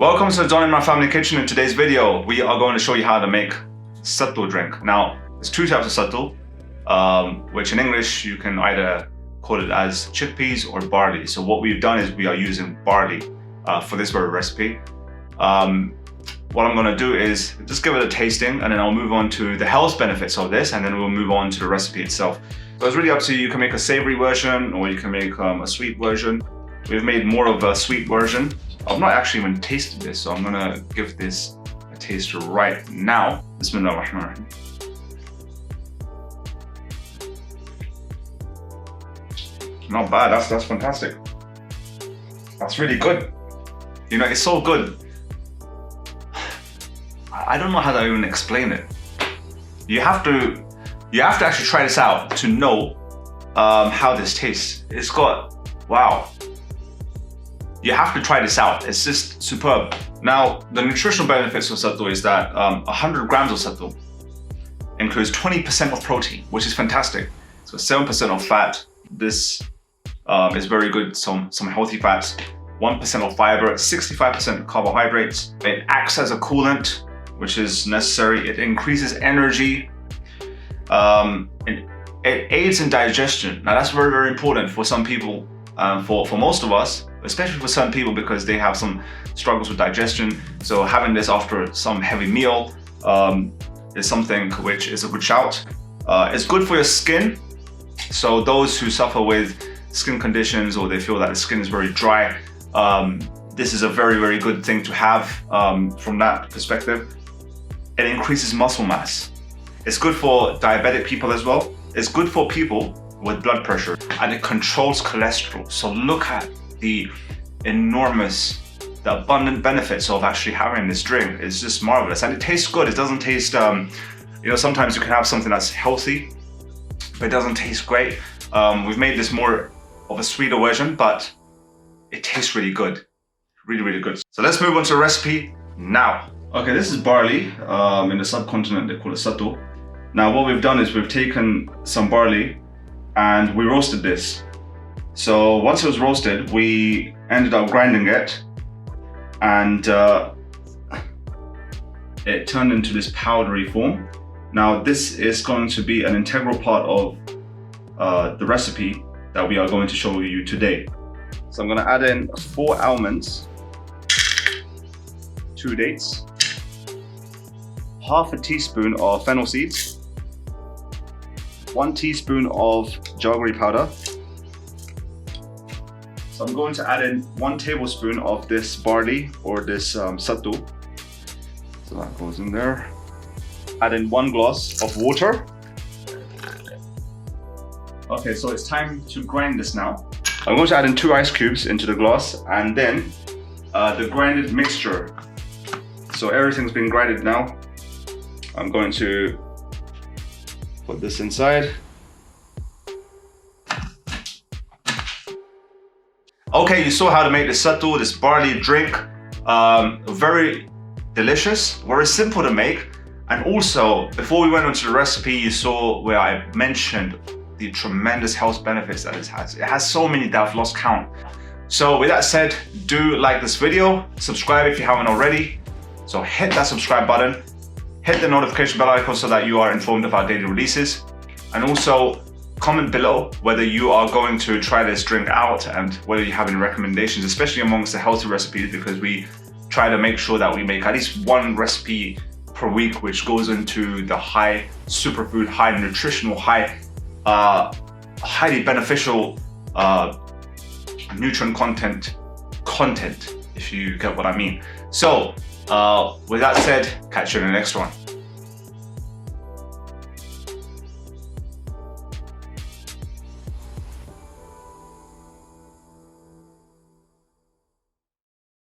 Welcome to the Imran.Family kitchen. In today's video, we are going to show you how to make Sattu drink. Now, there's two types of Sattu, which in English you can either call it as chickpeas or barley. So what we've done is we are using barley for this very recipe. What I'm going to do is just give it a tasting, and then I'll move on to the health benefits of this, and then we'll move on to the recipe itself. So it's really up to you. You can make a savory version or you can make a sweet version. We've made more of a sweet version. I've not actually even tasted this, so I'm gonna give this a taste right now. Bismillahirrahmanirrahim. Not bad, that's fantastic. That's really good. You know, it's so good. I don't know how to even explain it. You have to actually try this out to know how this tastes. It's got, wow. You have to try this out. It's just superb. Now, the nutritional benefits of Sattu is that 100 grams of Sattu includes 20% of protein, which is fantastic. So 7% of fat. This is very good. Some healthy fats. 1% of fiber, 65% carbohydrates. It acts as a coolant, which is necessary. It increases energy. It aids in digestion. Now that's very, very important for some people. For most of us, especially for some people, because they have some struggles with digestion. So having this after some heavy meal is something which is a good shout. It's good for your skin. So those who suffer with skin conditions or they feel that the skin is very dry, this is a very, very good thing to have from that perspective. It increases muscle mass. It's good for diabetic people as well. It's good for people with blood pressure, and it controls cholesterol. So look at the abundant benefits of actually having this drink. It's just marvelous, and it tastes good. It doesn't taste, you know, sometimes you can have something that's healthy, but it doesn't taste great. We've made this more of a sweeter version, but it tastes really good. Really, really good. So let's move on to the recipe now. Okay, this is barley. In the subcontinent, they call it Sattu. Now what we've done is we've taken some barley and we roasted this. So once it was roasted, we ended up grinding it, and it turned into this powdery form. Now this is going to be an integral part of the recipe that we are going to show you today. So I'm going to add in 4 almonds, 2 dates, half a teaspoon of fennel seeds, 1 teaspoon of Jaggery powder. So I'm going to add in 1 tablespoon of this barley or this Sattu. So that goes in there. Add in 1 glass of water. Okay, so it's time to grind this now. I'm going to add in 2 ice cubes into the glass, and then the grinded mixture. So everything's been grinded now. I'm going to put this inside. Okay, you saw how to make the Sattu, this barley drink. Very delicious, very simple to make. And also, before we went on to the recipe, you saw where I mentioned the tremendous health benefits that it has. It has so many that I've lost count. So with that said, do like this video, subscribe if you haven't already. So hit that subscribe button. Hit the notification bell icon so that you are informed of our daily releases. And also comment below whether you are going to try this drink out and whether you have any recommendations, especially amongst the healthy recipes, because we try to make sure that we make at least 1 recipe per week which goes into the high superfood, high nutritional, highly beneficial nutrient content, if you get what I mean. So with that said, catch you in the next one.